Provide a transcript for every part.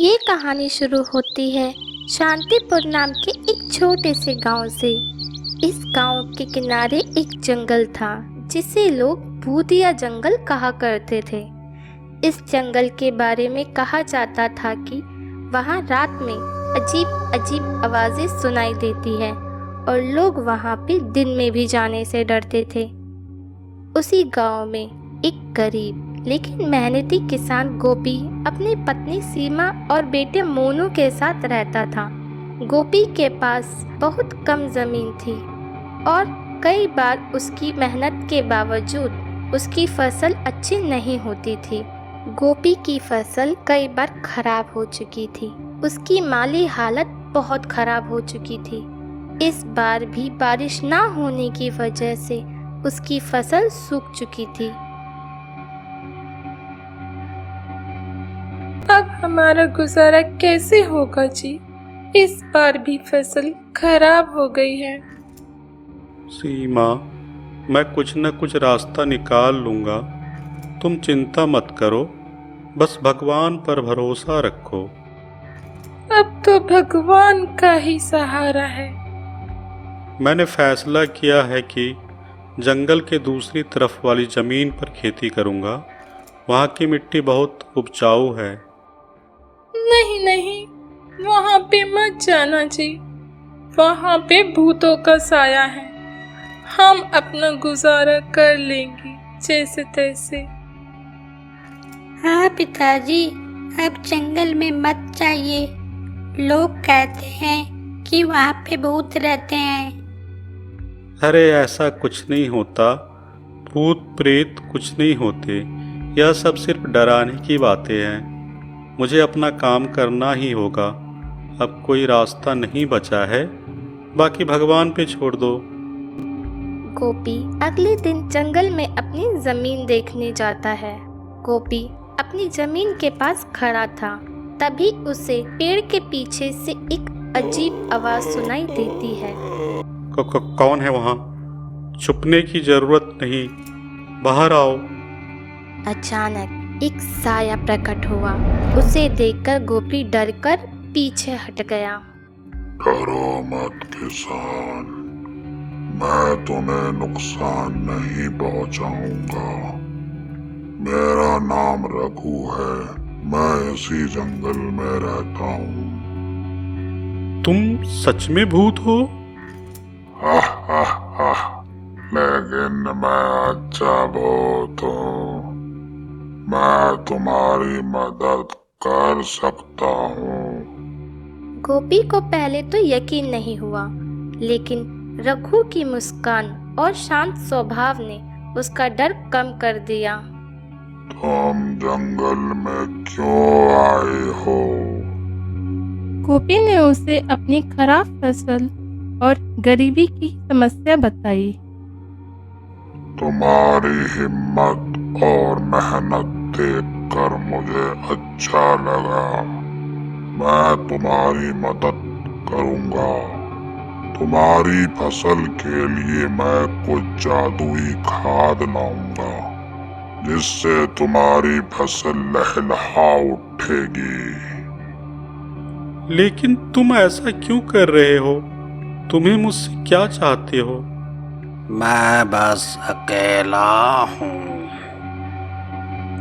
ये कहानी शुरू होती है शांतिपुर नाम के एक छोटे से गांव से। इस गांव के किनारे एक जंगल था जिसे लोग भूतिया जंगल कहा करते थे। इस जंगल के बारे में कहा जाता था कि वहाँ रात में अजीब अजीब आवाज़ें सुनाई देती है और लोग वहाँ पे दिन में भी जाने से डरते थे। उसी गांव में एक गरीब लेकिन मेहनती किसान गोपी अपनी पत्नी सीमा और बेटे मोनू के साथ रहता था। गोपी के पास बहुत कम जमीन थी और कई बार उसकी मेहनत के बावजूद उसकी फसल अच्छी नहीं होती थी। गोपी की फसल कई बार खराब हो चुकी थी। उसकी माली हालत बहुत खराब हो चुकी थी। इस बार भी बारिश ना होने की वजह से उसकी फसल सूख चुकी थी। अब हमारा गुजारा कैसे होगा जी? इस बार भी फसल खराब हो गई है। सीमा, मैं कुछ न कुछ रास्ता निकाल लूँगा। तुम चिंता मत करो, बस भगवान पर भरोसा रखो। अब तो भगवान का ही सहारा है। मैंने फैसला किया है कि जंगल के दूसरी तरफ वाली ज़मीन पर खेती करूँगा। वहाँ की मिट्टी बहुत उपजाऊ है। नहीं नहीं, वहाँ पे मत जाना जी। वहाँ पे भूतों का साया है। हम अपना गुजारा कर लेंगे जैसे तैसे। हाँ पिताजी, अब जंगल में मत जाइए। लोग कहते हैं कि वहाँ पे भूत रहते हैं। अरे ऐसा कुछ नहीं होता, भूत प्रेत कुछ नहीं होते। यह सब सिर्फ डराने की बातें हैं। मुझे अपना काम करना ही होगा। अब कोई रास्ता नहीं बचा है, बाकी भगवान पे छोड़ दो। गोपी अगले दिन जंगल में अपनी जमीन देखने जाता है। गोपी अपनी जमीन के पास खड़ा था, तभी उसे पेड़ के पीछे से एक अजीब आवाज सुनाई देती है। कौन है वहाँ? छुपने की जरूरत नहीं, बाहर आओ। अचानक एक साया प्रकट हुआ। उसे देखकर गोपी डरकर पीछे हट गया। डरो मत किसान, मैं तुम्हें नुकसान नहीं पहुंचाऊंगा। मेरा नाम रघु है, मैं इसी जंगल में रहता हूँ। तुम सच में भूत हो? हा हा हा, लेकिन मैं अच्छा भूत हूँ। मैं तुम्हारी मदद कर सकता हूँ। गोपी को पहले तो यकीन नहीं हुआ, लेकिन रघु की मुस्कान और शांत स्वभाव ने उसका डर कम कर दिया। तुम जंगल में क्यों आए हो? गोपी ने उसे अपनी खराब फसल और गरीबी की समस्या बताई। तुम्हारी हिम्मत और मेहनत देखकर मुझे अच्छा लगा। मैं तुम्हारी मदद करूंगा। तुम्हारी फसल के लिए मैं कुछ जादुई खाद लाऊंगा, जिससे तुम्हारी फसल लहलहा उठेगी। लेकिन तुम ऐसा क्यों कर रहे हो? तुम्हें मुझसे क्या चाहते हो? मैं बस अकेला हूँ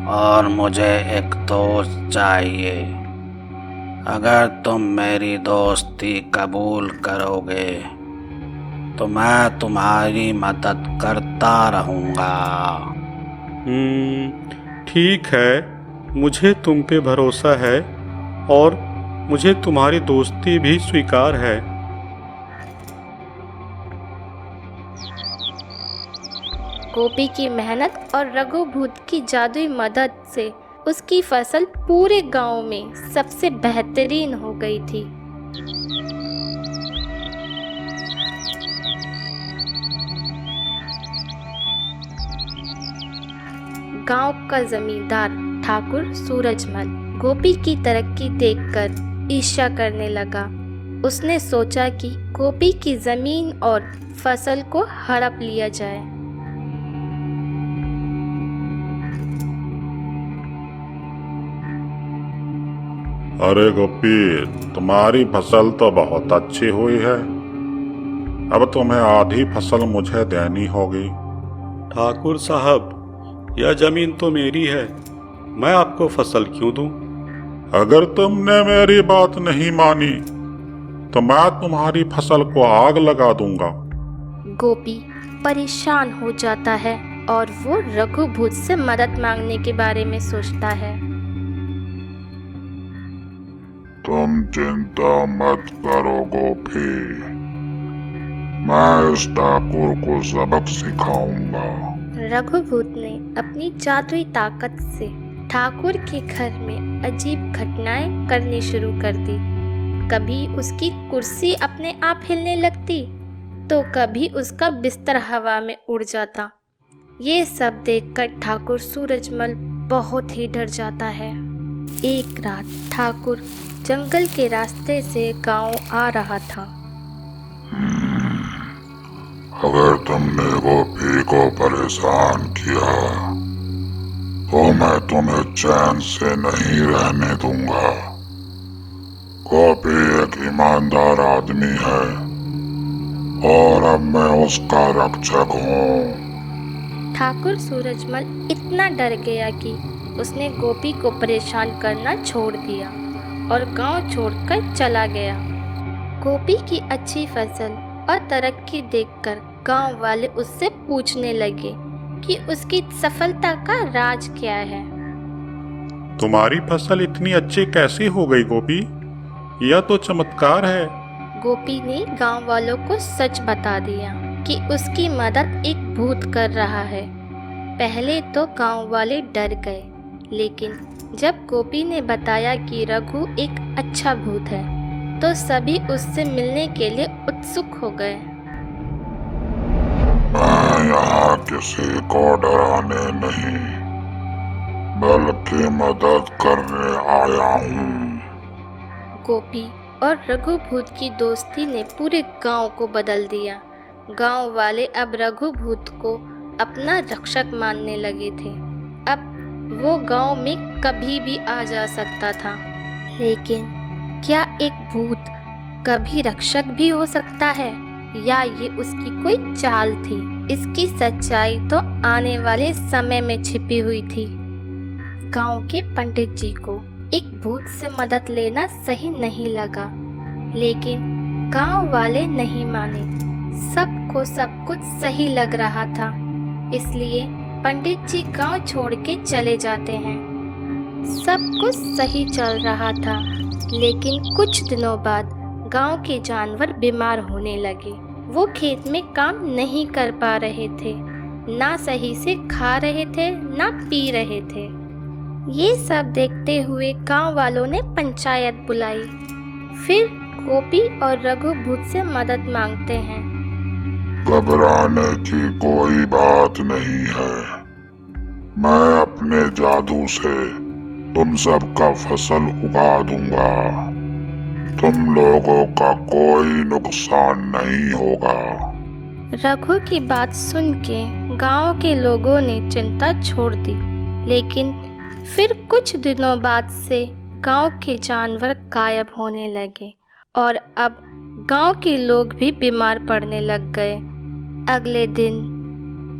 और मुझे एक दोस्त चाहिए। अगर तुम मेरी दोस्ती कबूल करोगे तो मैं तुम्हारी मदद करता रहूँगा। ठीक है, मुझे तुम पे भरोसा है और मुझे तुम्हारी दोस्ती भी स्वीकार है। गोपी की मेहनत और रघु भूत की जादुई मदद से उसकी फसल पूरे गांव में सबसे बेहतरीन हो गई थी। गांव का जमींदार ठाकुर सूरजमल गोपी की तरक्की देखकर ईर्ष्या करने लगा। उसने सोचा कि गोपी की जमीन और फसल को हड़प लिया जाए। अरे गोपी, तुम्हारी फसल तो बहुत अच्छी हुई है। अब तुम्हें आधी फसल मुझे देनी होगी। ठाकुर साहब, यह जमीन तो मेरी है, मैं आपको फसल क्यों दूं? अगर तुमने मेरी बात नहीं मानी तो मैं तुम्हारी फसल को आग लगा दूंगा। गोपी परेशान हो जाता है और वो रघुभूत से मदद मांगने के बारे में सोचता है। तुम चिंता मत करो गोपी, मैं इस ठाकुर को सबक सिखाऊंगा। रघुभूत ने अपनी जादुई ताकत से ठाकुर के घर में अजीब घटनाएं करनी शुरू कर दी। कभी उसकी कुर्सी अपने आप हिलने लगती तो कभी उसका बिस्तर हवा में उड़ जाता। ये सब देखकर ठाकुर सूरजमल बहुत ही डर जाता है। एक रात ठाकुर जंगल के रास्ते से गांव आ रहा था। अगर तुमने गोपी को परेशान किया तो मैं तुम्हें चैन से नहीं रहने दूंगा। गोपी एक ईमानदार आदमी है और अब मैं उसका रक्षक हूँ। ठाकुर सूरजमल इतना डर गया कि उसने गोपी को परेशान करना छोड़ दिया और गांव छोड़कर चला गया। गोपी की अच्छी फसल और तरक्की देखकर गांव वाले उससे पूछने लगे कि उसकी सफलता का राज क्या है। तुम्हारी फसल इतनी अच्छी कैसे हो गई गोपी? यह तो चमत्कार है। गोपी ने गांव वालों को सच बता दिया कि उसकी मदद एक भूत कर रहा है। पहले तो गांव वाले डर गए, लेकिन जब गोपी ने बताया कि रघु एक अच्छा भूत है तो सभी उससे मिलने के लिए उत्सुक हो गए। मैं यहाँ किसी को डराने नहीं बल्कि मदद करने आया हूँ। गोपी और रघुभूत की दोस्ती ने पूरे गांव को बदल दिया। गांव वाले अब रघुभूत को अपना रक्षक मानने लगे थे। अब वो गांव में कभी भी आ जा सकता था। लेकिन क्या एक भूत कभी रक्षक भी हो सकता है, या ये उसकी कोई चाल थी? इसकी सच्चाई तो आने वाले समय में छिपी हुई थी। गांव के पंडित जी को एक भूत से मदद लेना सही नहीं लगा, लेकिन गांव वाले नहीं माने। सबको सब कुछ सही लग रहा था, इसलिए पंडित जी गांव छोड़ के चले जाते हैं। सब कुछ सही चल रहा था, लेकिन कुछ दिनों बाद गांव के जानवर बीमार होने लगे। वो खेत में काम नहीं कर पा रहे थे, ना सही से खा रहे थे ना पी रहे थे। ये सब देखते हुए गांव वालों ने पंचायत बुलाई। फिर गोपी और रघुभूत से मदद मांगते हैं। घबराने की कोई बात नहीं है। मैं अपने जादू से तुम सबका फसल उगा दूंगा। तुम लोगों का कोई नुकसान नहीं होगा। रघु की बात सुन के गांव के लोगों ने चिंता छोड़ दी, लेकिन फिर कुछ दिनों बाद से गांव के जानवर गायब होने लगे और अब गांव के लोग भी बीमार पड़ने लग गए। अगले दिन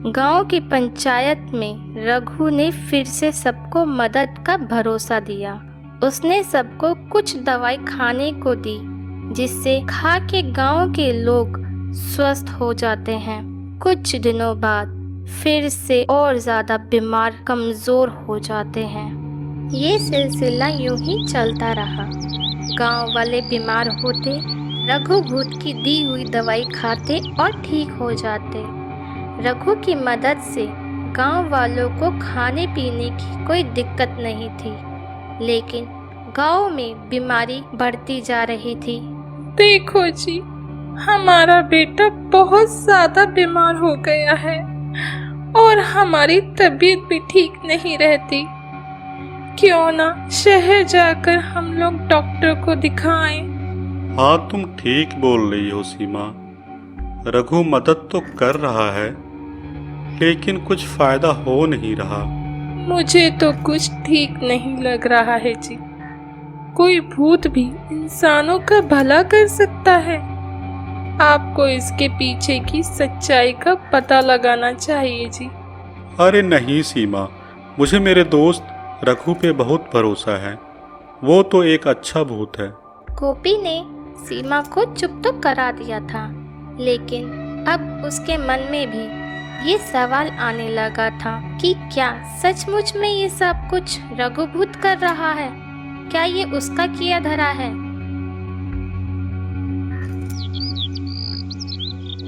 गांव की पंचायत में रघु ने फिर से सबको मदद का भरोसा दिया। उसने सबको कुछ दवाई खाने को दी, जिससे खा के गांव के लोग स्वस्थ हो जाते हैं। कुछ दिनों बाद फिर से और ज़्यादा बीमार कमज़ोर हो जाते हैं। ये सिलसिला यूं ही चलता रहा। गांव वाले बीमार होते, रघुभूत की दी हुई दवाई खाते और ठीक हो जाते। रघु की मदद से गांव वालों को खाने पीने की कोई दिक्कत नहीं थी, लेकिन गांव में बीमारी बढ़ती जा रही थी। देखो जी, हमारा बेटा बहुत ज्यादा बीमार हो गया है और हमारी तबीयत भी ठीक नहीं रहती। क्यों ना शहर जाकर हम लोग डॉक्टर को दिखाएं। हाँ, तुम ठीक बोल रही हो सीमा। रघु मदद तो कर रहा है, लेकिन कुछ फायदा हो नहीं रहा। मुझे तो कुछ ठीक नहीं लग रहा है जी। कोई भूत भी इंसानों का भला कर सकता है? आपको इसके पीछे की सच्चाई का पता लगाना चाहिए जी। अरे नहीं सीमा, मुझे मेरे दोस्त रघु पे बहुत भरोसा है। वो तो एक अच्छा भूत है। गोपी ने सीमा को चुप तो करा दिया था, लेकिन अब उसके मन में भी ये सवाल आने लगा था कि क्या सचमुच में ये सब कुछ रघुभूत कर रहा है? क्या ये उसका किया धरा है?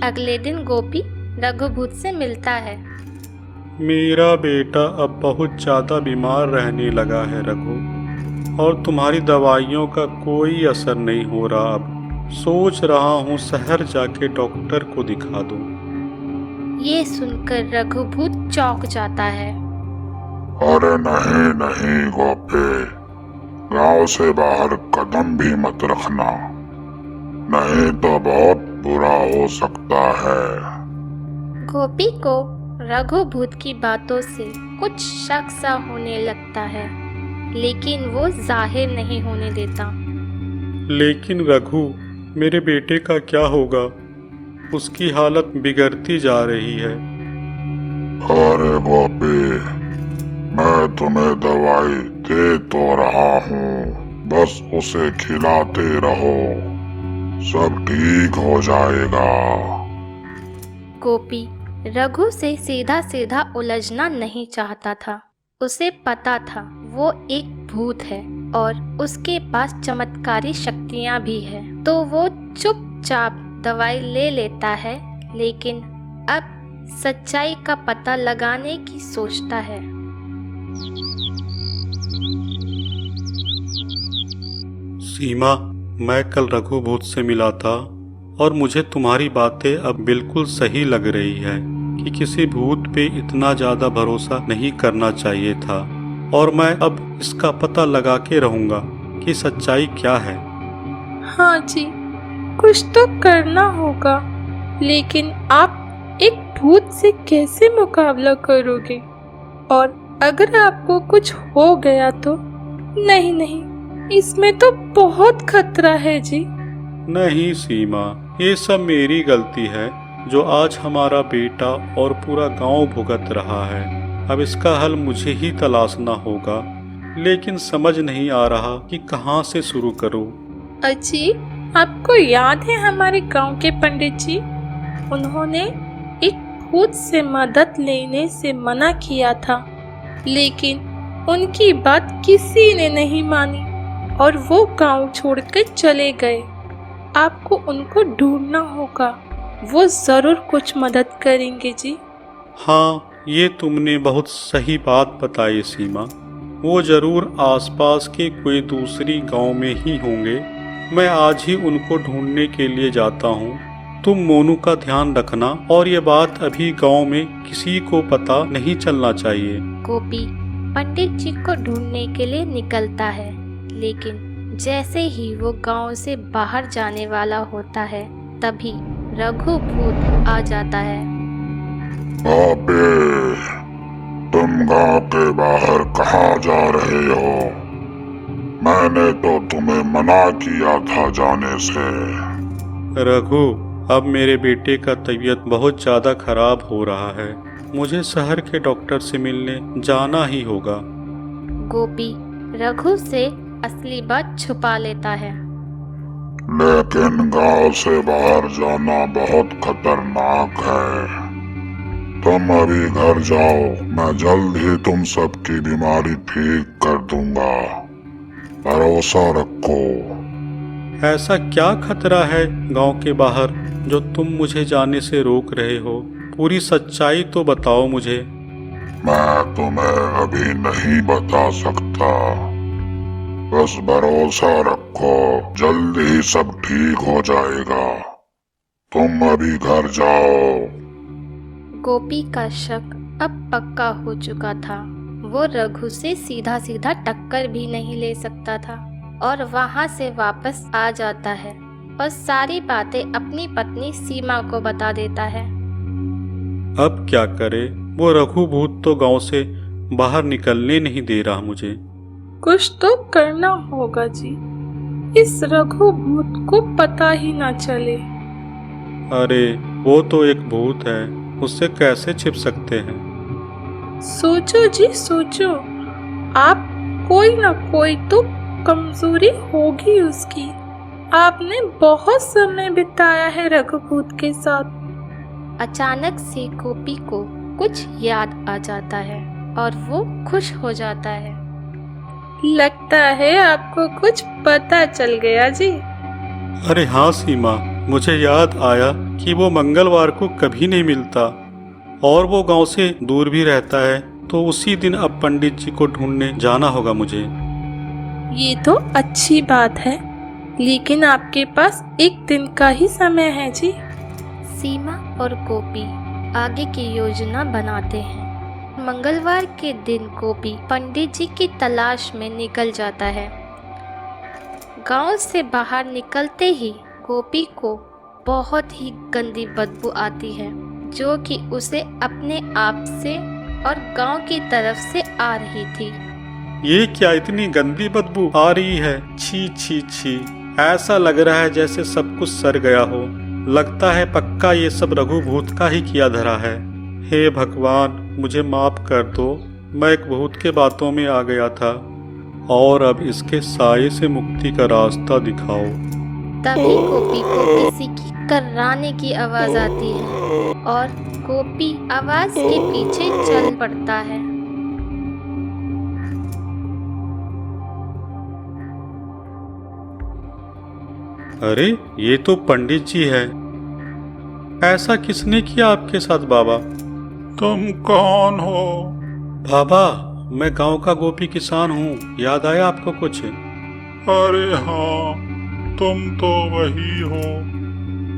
अगले दिन गोपी रघुभूत से मिलता है। मेरा बेटा अब बहुत ज़्यादा बीमार रहने लगा है रघु, और तुम्हारी दवाइयों का कोई असर नहीं हो रहा। अब सोच रहा हूँ शहर जाके डॉक्टर को दिखा दूँ। ये सुनकर रघुभूत चौंक जाता है। अरे नहीं नहीं गोपी, गांव से बाहर कदम भी मत रखना, नहीं तो बहुत बुरा हो सकता है। गोपी को रघुभूत की बातों से कुछ शक सा होने लगता है, लेकिन वो जाहिर नहीं होने देता। लेकिन रघु, मेरे बेटे का क्या होगा? उसकी हालत बिगड़ती जा रही है। अरे गोपी, मैं तुम्हें दवाई दे तो रहा हूँ, बस उसे खिलाते रहो, सब ठीक हो जाएगा। गोपी रघु से सीधा सीधा उलझना नहीं चाहता था। उसे पता था वो एक भूत है और उसके पास चमत्कारी शक्तियाँ भी है, तो वो चुपचाप दवाई ले लेता है, लेकिन अब सच्चाई का पता लगाने की सोचता है। सीमा, मैं कल रघुभूत से मिला था और मुझे तुम्हारी बातें अब बिल्कुल सही लग रही है कि किसी भूत पे इतना ज़्यादा भरोसा नहीं करना चाहिए था, और मैं अब इसका पता लगा के रहूँगा कि सच्चाई क्या है। हाँ जी, कुछ तो करना होगा, लेकिन आप एक भूत से कैसे मुकाबला करोगे? और अगर आपको कुछ हो गया तो? नहीं नहीं, इसमें तो बहुत खतरा है जी। नहीं सीमा, ये सब मेरी गलती है जो आज हमारा बेटा और पूरा गांव भुगत रहा है। अब इसका हल मुझे ही तलाशना होगा, लेकिन समझ नहीं आ रहा कि कहाँ से शुरू करूँ। अजी, आपको याद है हमारे गांव के पंडित जी? उन्होंने एक भूत से मदद लेने से मना किया था, लेकिन उनकी बात किसी ने नहीं मानी और वो गांव छोड़कर चले गए। आपको उनको ढूंढना होगा, वो जरूर कुछ मदद करेंगे जी। हाँ, ये तुमने बहुत सही बात बताई सीमा। वो जरूर आसपास के कोई दूसरी गांव में ही होंगे। मैं आज ही उनको ढूंढने के लिए जाता हूँ। तुम मोनू का ध्यान रखना, और ये बात अभी गांव में किसी को पता नहीं चलना चाहिए। गोपी पंडित जी को ढूंढने के लिए निकलता है, लेकिन जैसे ही वो गांव से बाहर जाने वाला होता है, तभी रघुभूत आ जाता है। गोपी, तुम गांव के बाहर कहाँ जा रहे हो? मैंने तो तुम्हें मना किया था जाने से। रघु, अब मेरे बेटे का तबीयत बहुत ज़्यादा खराब हो रहा है। मुझे शहर के डॉक्टर से मिलने जाना ही होगा। गोपी रघु से असली बात छुपा लेता है। लेकिन गांव से बाहर जाना बहुत खतरनाक है। तुम अभी घर जाओ, मैं जल्द ही तुम सबकी बीमारी ठीक कर दूंगा, भरोसा रखो। ऐसा क्या खतरा है गांव के बाहर जो तुम मुझे जाने से रोक रहे हो? पूरी सच्चाई तो बताओ मुझे। मैं तुम्हें अभी नहीं बता सकता, बस भरोसा रखो, जल्दी ही सब ठीक हो जाएगा। तुम अभी घर जाओ। गोपी का शक अब पक्का हो चुका था। वो रघु से सीधा सीधा टक्कर भी नहीं ले सकता था और वहाँ से वापस आ जाता है और सारी बातें अपनी पत्नी सीमा को बता देता है। अब क्या करे? वो रघुभूत तो गांव से बाहर निकलने नहीं दे रहा मुझे। कुछ तो करना होगा जी, इस रघु भूत को पता ही ना चले। अरे वो तो एक भूत है, उससे कैसे छिप सकते हैं। सोचो जी सोचो, आप कोई ना कोई तो कमजोरी होगी उसकी। आपने बहुत समय बिताया है रघुभूत के साथ। अचानक से गोपी को कुछ याद आ जाता है और वो खुश हो जाता है। लगता है आपको कुछ पता चल गया जी। अरे हाँ सीमा, मुझे याद आया कि वो मंगलवार को कभी नहीं मिलता और वो गांव से दूर भी रहता है, तो उसी दिन अब पंडित जी को ढूंढने जाना होगा मुझे। ये तो अच्छी बात है, लेकिन आपके पास एक दिन का ही समय है जी। सीमा और गोपी आगे की योजना बनाते हैं। मंगलवार के दिन गोपी पंडित जी की तलाश में निकल जाता है। गांव से बाहर निकलते ही गोपी को बहुत ही गंदी बदबू आती है, जो कि उसे अपने आप से और गांव की तरफ से आ रही थी। ये क्या इतनी गंदी बदबू आ रही है, छी छी छी। ऐसा लग रहा है जैसे सब कुछ सड़ गया हो। लगता है पक्का ये सब रघु भूत का ही किया धरा है। हे भगवान, मुझे माफ कर दो, मैं एक भूत के बातों में आ गया था और अब इसके साये से मुक्ति का रास्ता दिखाओ। तभी गोपी को किसी की कर्राने की आवाज आती है और गोपी आवाज के पीछे चल पड़ता है। अरे ये तो पंडित जी है। ऐसा किसने किया आपके साथ बाबा? तुम कौन हो? बाबा, मैं गांव का गोपी किसान हूँ। याद आया आपको कुछ? अरे हाँ, तुम तो वही हो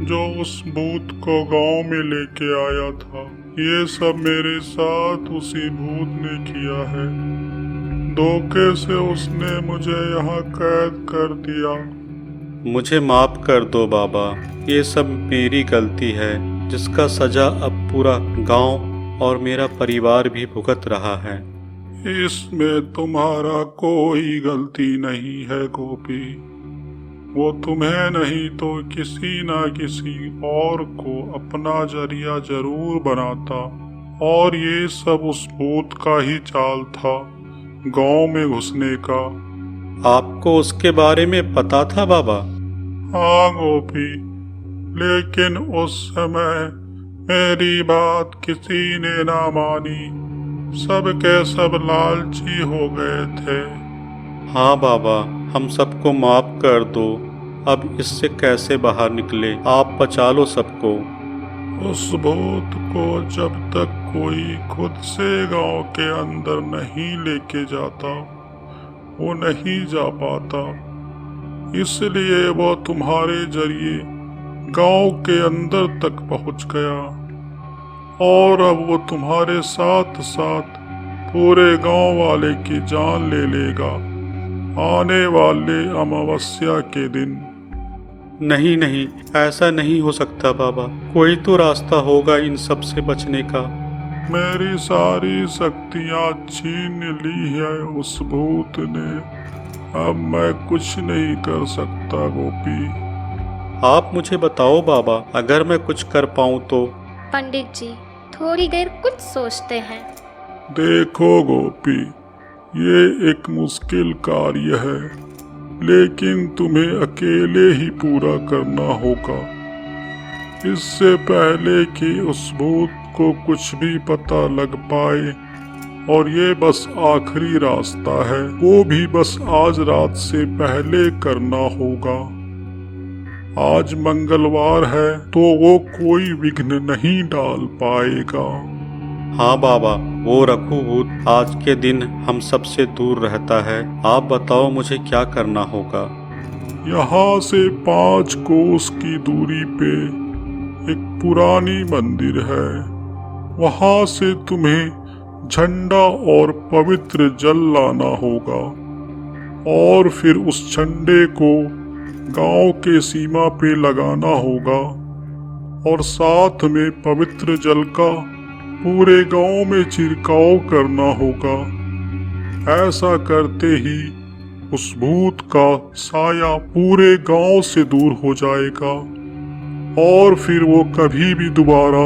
जो उस भूत को गांव में लेके आया था। ये सब मेरे साथ उसी भूत ने किया है। धोखे से उसने मुझे यहाँ कैद कर दिया। मुझे माफ कर दो बाबा, ये सब मेरी गलती है, जिसका सजा अब पूरा गांव और मेरा परिवार भी भुगत रहा है। इसमें तुम्हारा कोई गलती नहीं है गोपी। वो तुम्हें नहीं तो किसी ना किसी और को अपना जरिया जरूर बनाता, और ये सब उस भूत का ही चाल था, गांव में घुसने का। आपको उसके बारे में पता था बाबा? हाँ गोपी, लेकिन उस समय मेरी बात किसी ने ना मानी। सब के सब लालची हो गए थे। हाँ बाबा, हम सबको माफ कर दो। अब इससे कैसे बाहर निकले? आप बचा लो सबको। उस भूत को जब तक कोई खुद से गांव के अंदर नहीं लेके जाता, वो नहीं जा पाता। इसलिए वो तुम्हारे जरिए गांव के अंदर तक पहुंच गया, और अब वो तुम्हारे साथ साथ पूरे गांव वाले की जान ले लेगा आने वाले अमावस्या के दिन। नहीं नहीं, ऐसा नहीं हो सकता बाबा। कोई तो रास्ता होगा इन सब से बचने का। मेरी सारी शक्तियां छीन ली है उस भूत ने। अब मैं कुछ नहीं कर सकता गोपी। आप मुझे बताओ बाबा, अगर मैं कुछ कर पाऊं तो। पंडित जी थोड़ी देर कुछ सोचते हैं। देखो गोपी, ये एक मुश्किल कार्य है, लेकिन तुम्हें अकेले ही पूरा करना होगा। इससे पहले कि उस भूत को कुछ भी पता लग पाए, और ये बस आखिरी रास्ता है, वो भी बस आज रात से पहले करना होगा। आज मंगलवार है तो वो कोई विघ्न नहीं डाल पाएगा। हाँ बाबा, वो रघु भूत आज के दिन हम सब से दूर रहता है। आप बताओ मुझे क्या करना होगा। यहाँ से 5 कोस की दूरी पे एक पुरानी मंदिर है। वहाँ से तुम्हें झंडा और पवित्र जल लाना होगा, और फिर उस झंडे को गांव के सीमा पे लगाना होगा, और साथ में पवित्र जल का पूरे गांव में छिड़काव करना होगा। ऐसा करते ही उस भूत का साया पूरे गांव से दूर हो जाएगा और फिर वो कभी भी दोबारा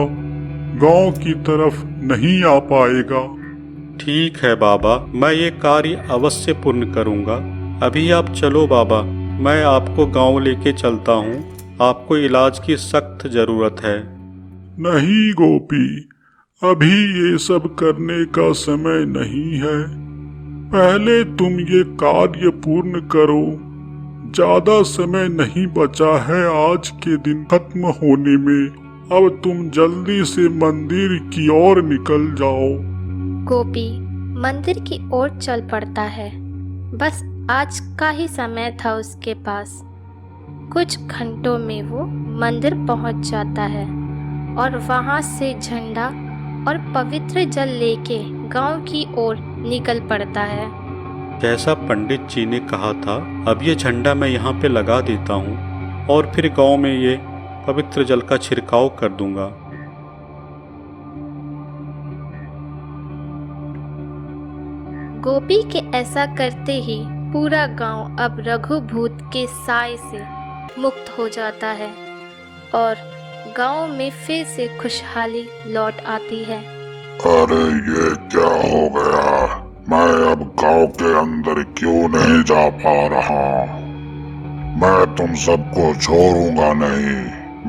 गांव की तरफ नहीं आ पाएगा। ठीक है बाबा, मैं ये कार्य अवश्य पूर्ण करूँगा। अभी आप चलो बाबा, मैं आपको गांव लेके चलता हूँ। आपको इलाज की सख्त ज़रूरत है। नहीं गोपी, अभी ये सब करने का समय नहीं है। पहले तुम ये कार्य पूर्ण करो। ज्यादा समय नहीं बचा है आज के दिन खत्म होने में। अब तुम जल्दी से मंदिर की ओर निकल जाओ। गोपी मंदिर की ओर चल पड़ता है। बस आज का ही समय था उसके पास। कुछ घंटों में वो मंदिर पहुंच जाता है और वहां से झंडा और पवित्र जल लेके गांव की ओर निकल पड़ता है। जैसा पंडित जी ने कहा था, अब ये झंडा मैं यहाँ पे लगा देता हूँ और फिर गांव में ये पवित्र जल का छिड़काव कर दूंगा। गोपी के ऐसा करते ही पूरा गांव अब रघु भूत के साए से मुक्त हो जाता है और गांव में फिर से खुशहाली लौट आती है। अरे ये क्या हो गया? मैं अब गांव के अंदर क्यों नहीं जा पा रहा? मैं तुम सबको छोड़ूंगा नहीं।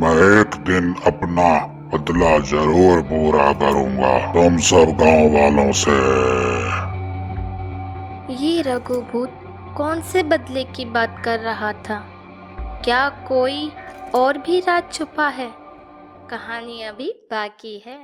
मैं एक दिन अपना बदला जरूर पूरा करूंगा तुम सब गांव वालों से। ये रघु भूत कौन से बदले की बात कर रहा था? क्या कोई और भी राज छुपा है? कहानी अभी बाकी है।